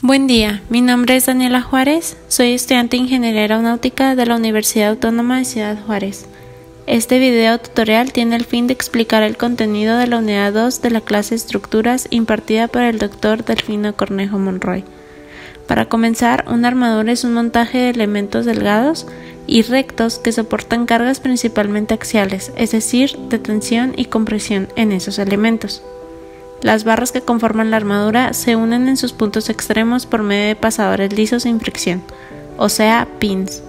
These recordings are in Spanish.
Buen día, mi nombre es Daniela Juárez, soy estudiante de Ingeniería Aeronáutica de la Universidad Autónoma de Ciudad Juárez. Este video tutorial tiene el fin de explicar el contenido de la unidad 2 de la clase Estructuras impartida por el Dr. Delfino Cornejo Monroy. Para comenzar, una armadura es un montaje de elementos delgados y rectos que soportan cargas principalmente axiales, es decir, de tensión y compresión en esos elementos. Las barras que conforman la armadura se unen en sus puntos extremos por medio de pasadores lisos sin fricción, o sea, pins.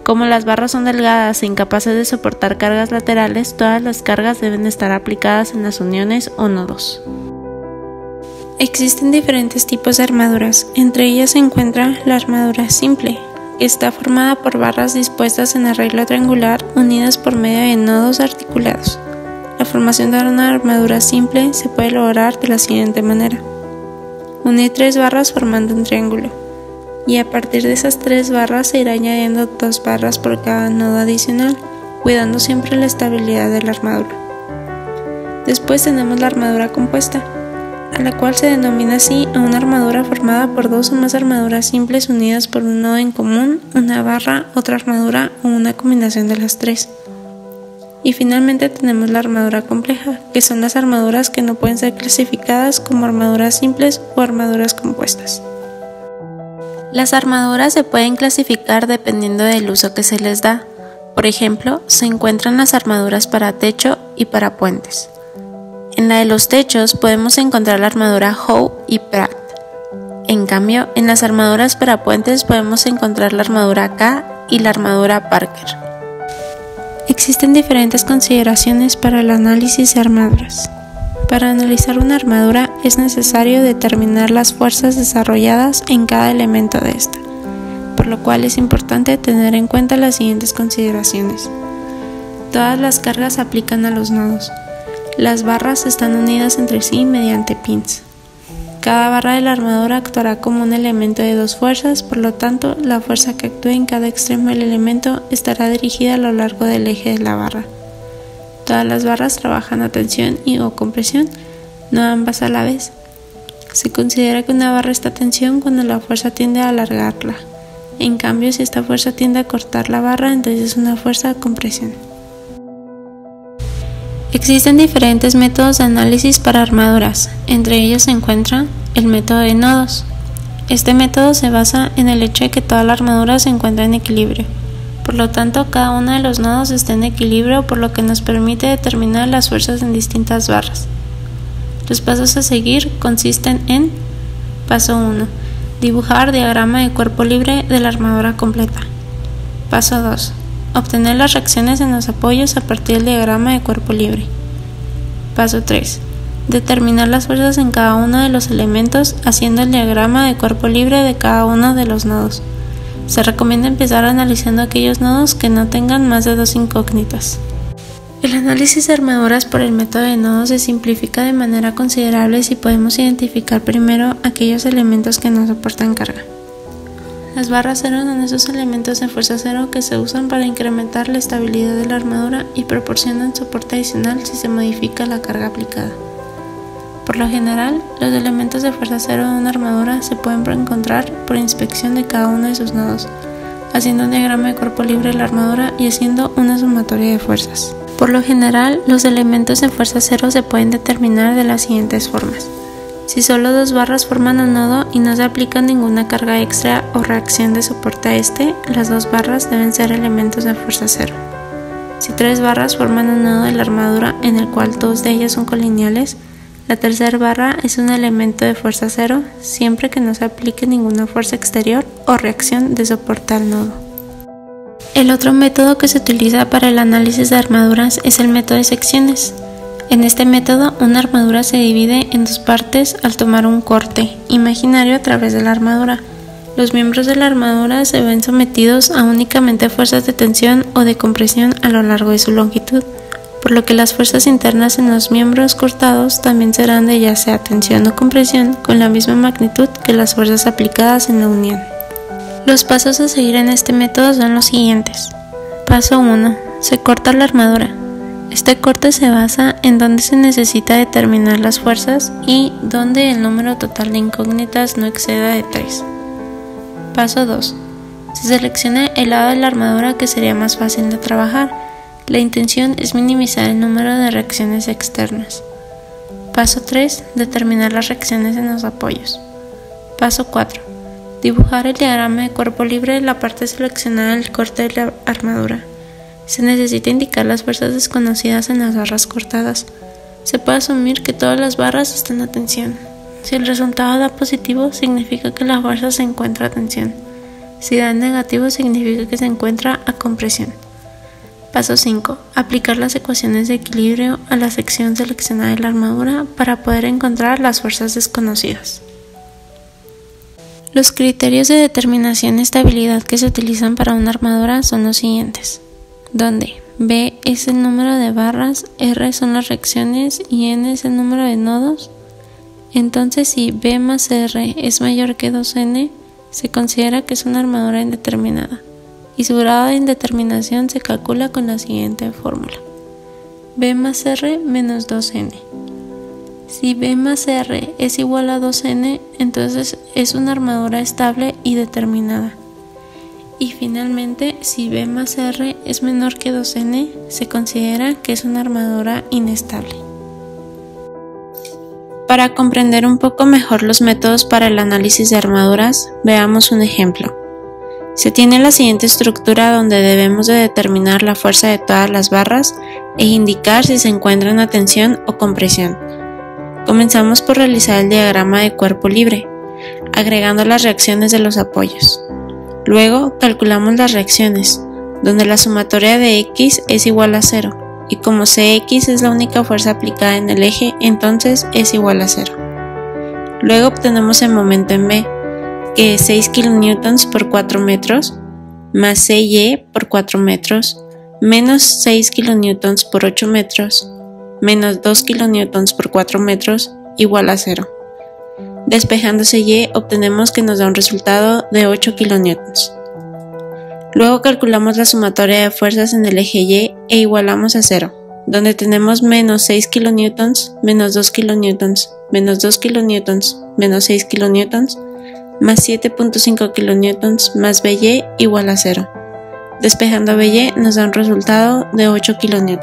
Como las barras son delgadas e incapaces de soportar cargas laterales, todas las cargas deben estar aplicadas en las uniones o nodos. Existen diferentes tipos de armaduras, entre ellas se encuentra la armadura simple, que está formada por barras dispuestas en arreglo triangular unidas por medio de nodos articulados. La formación de una armadura simple se puede lograr de la siguiente manera: unir 3 barras formando un triángulo, y a partir de esas 3 barras se irá añadiendo 2 barras por cada nodo adicional, cuidando siempre la estabilidad de la armadura. Después tenemos la armadura compuesta, a la cual se denomina así a una armadura formada por 2 o más armaduras simples unidas por un nodo en común, una barra, otra armadura o una combinación de las 3. Y finalmente tenemos la armadura compleja, que son las armaduras que no pueden ser clasificadas como armaduras simples o armaduras compuestas. Las armaduras se pueden clasificar dependiendo del uso que se les da. Por ejemplo, se encuentran las armaduras para techo y para puentes. En la de los techos podemos encontrar la armadura Howe y Pratt. En cambio, en las armaduras para puentes podemos encontrar la armadura K y la armadura Parker. Existen diferentes consideraciones para el análisis de armaduras. Para analizar una armadura es necesario determinar las fuerzas desarrolladas en cada elemento de esta, por lo cual es importante tener en cuenta las siguientes consideraciones. Todas las cargas se aplican a los nodos. Las barras están unidas entre sí mediante pins. Cada barra de la armadura actuará como un elemento de 2 fuerzas, por lo tanto, la fuerza que actúe en cada extremo del elemento estará dirigida a lo largo del eje de la barra. Todas las barras trabajan a tensión y o compresión, no ambas a la vez. Se considera que una barra está a tensión cuando la fuerza tiende a alargarla. En cambio, si esta fuerza tiende a cortar la barra, entonces es una fuerza a compresión. Existen diferentes métodos de análisis para armaduras, entre ellos se encuentra el método de nodos. Este método se basa en el hecho de que toda la armadura se encuentra en equilibrio. Por lo tanto, cada uno de los nodos está en equilibrio, por lo que nos permite determinar las fuerzas en distintas barras. Los pasos a seguir consisten en: paso 1. Dibujar diagrama de cuerpo libre de la armadura completa. Paso 2. Obtener las reacciones en los apoyos a partir del diagrama de cuerpo libre. Paso 3. Determinar las fuerzas en cada uno de los elementos haciendo el diagrama de cuerpo libre de cada uno de los nodos. Se recomienda empezar analizando aquellos nodos que no tengan más de 2 incógnitas. El análisis de armaduras por el método de nodos se simplifica de manera considerable si podemos identificar primero aquellos elementos que no soportan carga. Las barras cero son esos elementos de fuerza cero que se usan para incrementar la estabilidad de la armadura y proporcionan soporte adicional si se modifica la carga aplicada. Por lo general, los elementos de fuerza cero de una armadura se pueden encontrar por inspección de cada uno de sus nodos, haciendo un diagrama de cuerpo libre de la armadura y haciendo una sumatoria de fuerzas. Por lo general, los elementos de fuerza cero se pueden determinar de las siguientes formas. Si solo 2 barras forman un nodo y no se aplica ninguna carga extra o reacción de soporte a este, las 2 barras deben ser elementos de fuerza cero. Si 3 barras forman un nodo de la armadura en el cual 2 de ellas son colineales, la tercera barra es un elemento de fuerza cero siempre que no se aplique ninguna fuerza exterior o reacción de soporte al nodo. El otro método que se utiliza para el análisis de armaduras es el método de secciones. En este método, una armadura se divide en 2 partes al tomar un corte imaginario a través de la armadura. Los miembros de la armadura se ven sometidos a únicamente fuerzas de tensión o de compresión a lo largo de su longitud, por lo que las fuerzas internas en los miembros cortados también serán de ya sea tensión o compresión con la misma magnitud que las fuerzas aplicadas en la unión. Los pasos a seguir en este método son los siguientes. Paso 1. Se corta la armadura. Este corte se basa en dónde se necesita determinar las fuerzas y donde el número total de incógnitas no exceda de 3. Paso 2. Se selecciona el lado de la armadura que sería más fácil de trabajar. La intención es minimizar el número de reacciones externas. Paso 3. Determinar las reacciones en los apoyos. Paso 4. Dibujar el diagrama de cuerpo libre de la parte seleccionada del corte de la armadura. Se necesita indicar las fuerzas desconocidas en las barras cortadas. Se puede asumir que todas las barras están a tensión. Si el resultado da positivo, significa que la fuerza se encuentra a tensión. Si da negativo, significa que se encuentra a compresión. Paso 5. Aplicar las ecuaciones de equilibrio a la sección seleccionada de la armadura para poder encontrar las fuerzas desconocidas. Los criterios de determinación y estabilidad que se utilizan para una armadura son los siguientes, donde B es el número de barras, R son las reacciones y N es el número de nodos. Entonces, si B más R es mayor que 2N, se considera que es una armadura indeterminada, y su grado de indeterminación se calcula con la siguiente fórmula: B más R menos 2N. Si B más R es igual a 2N, entonces es una armadura estable y determinada. Y finalmente, si B más R es menor que 2N, se considera que es una armadura inestable. Para comprender un poco mejor los métodos para el análisis de armaduras, veamos un ejemplo. Se tiene la siguiente estructura donde debemos de determinar la fuerza de todas las barras e indicar si se encuentran a tensión o compresión. Comenzamos por realizar el diagrama de cuerpo libre, agregando las reacciones de los apoyos. Luego calculamos las reacciones, donde la sumatoria de X es igual a 0, y como Cx es la única fuerza aplicada en el eje, entonces es igual a 0. Luego obtenemos el momento en B, que es 6 kN por 4 metros, más Cy por 4 metros, menos 6 kN por 8 metros, menos 2 kN por 4 metros, igual a 0. Despejándose Y, obtenemos que nos da un resultado de 8 kN. Luego calculamos la sumatoria de fuerzas en el eje Y e igualamos a 0, donde tenemos menos 6 kN, menos 2 kN, menos 2 kN, menos 6 kN, más 7.5 kN más By igual a 0. Despejando By nos da un resultado de 8 kN.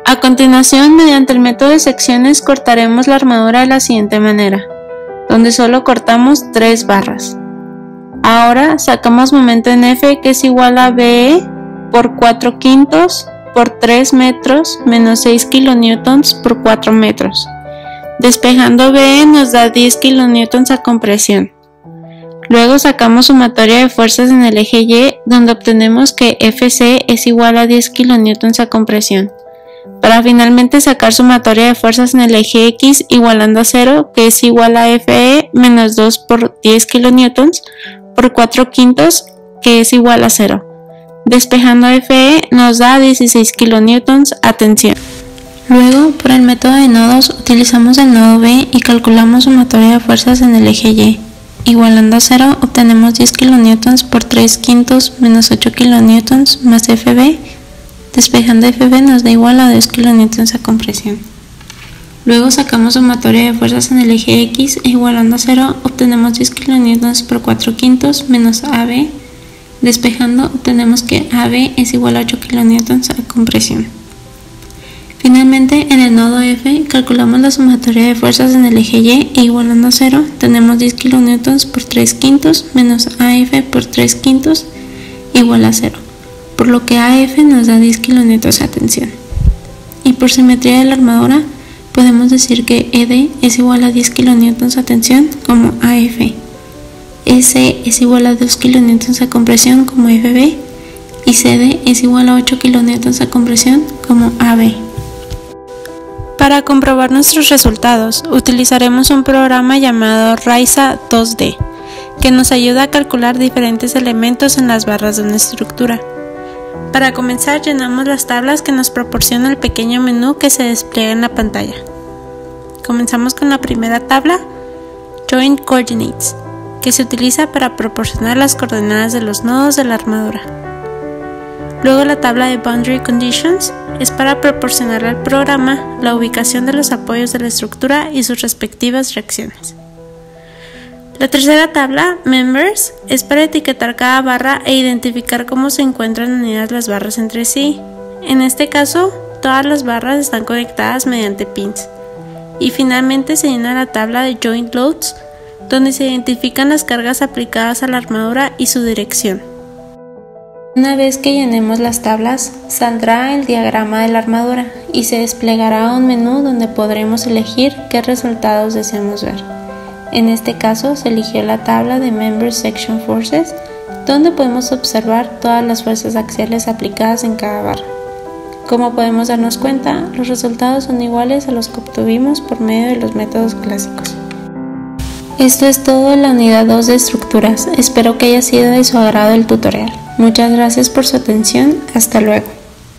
A continuación, mediante el método de secciones, cortaremos la armadura de la siguiente manera, donde solo cortamos 3 barras. Ahora sacamos momento en F, que es igual a BE por 4 quintos por 3 metros menos 6 kN por 4 metros. Despejando BE nos da 10 kN a compresión. Luego sacamos sumatoria de fuerzas en el eje Y, donde obtenemos que FC es igual a 10 kN a compresión, para finalmente sacar sumatoria de fuerzas en el eje X igualando a 0, que es igual a FE menos 2 por 10 kN por 4 quintos, que es igual a 0. Despejando FE nos da 16 kN a tensión. Luego, por el método de nodos, utilizamos el nodo B y calculamos sumatoria de fuerzas en el eje Y. Igualando a 0, obtenemos 10 kN por 3 quintos menos 8 kN más FB. Despejando FB nos da igual a 2 kN a compresión. Luego sacamos sumatoria de fuerzas en el eje X e igualando a 0, obtenemos 10 kN por 4 quintos menos AB. Despejando, obtenemos que AB es igual a 8 kN a compresión. Finalmente, en el nodo F, calculamos la sumatoria de fuerzas en el eje Y e igualando a 0, tenemos 10 kN por 3 quintos menos AF por 3 quintos igual a 0, por lo que AF nos da 10 kN a tensión. Y por simetría de la armadura, podemos decir que ED es igual a 10 kN a tensión como AF, EC es igual a 2 kN a compresión como FB, y CD es igual a 8 kN a compresión como AB. Para comprobar nuestros resultados, utilizaremos un programa llamado RAISA 2D, que nos ayuda a calcular diferentes elementos en las barras de una estructura. Para comenzar, llenamos las tablas que nos proporciona el pequeño menú que se despliega en la pantalla. Comenzamos con la primera tabla, Joint Coordinates, que se utiliza para proporcionar las coordenadas de los nodos de la armadura. Luego la tabla de Boundary Conditions es para proporcionar al programa la ubicación de los apoyos de la estructura y sus respectivas reacciones. La tercera tabla, Members, es para etiquetar cada barra e identificar cómo se encuentran unidas las barras entre sí. En este caso, todas las barras están conectadas mediante pins. Y finalmente se llena la tabla de Joint Loads, donde se identifican las cargas aplicadas a la armadura y su dirección. Una vez que llenemos las tablas, saldrá el diagrama de la armadura y se desplegará un menú donde podremos elegir qué resultados deseamos ver. En este caso se eligió la tabla de Member Section Forces, donde podemos observar todas las fuerzas axiales aplicadas en cada barra. Como podemos darnos cuenta, los resultados son iguales a los que obtuvimos por medio de los métodos clásicos. Esto es todo en la unidad 2 de estructuras. Espero que haya sido de su agrado el tutorial. Muchas gracias por su atención. Hasta luego.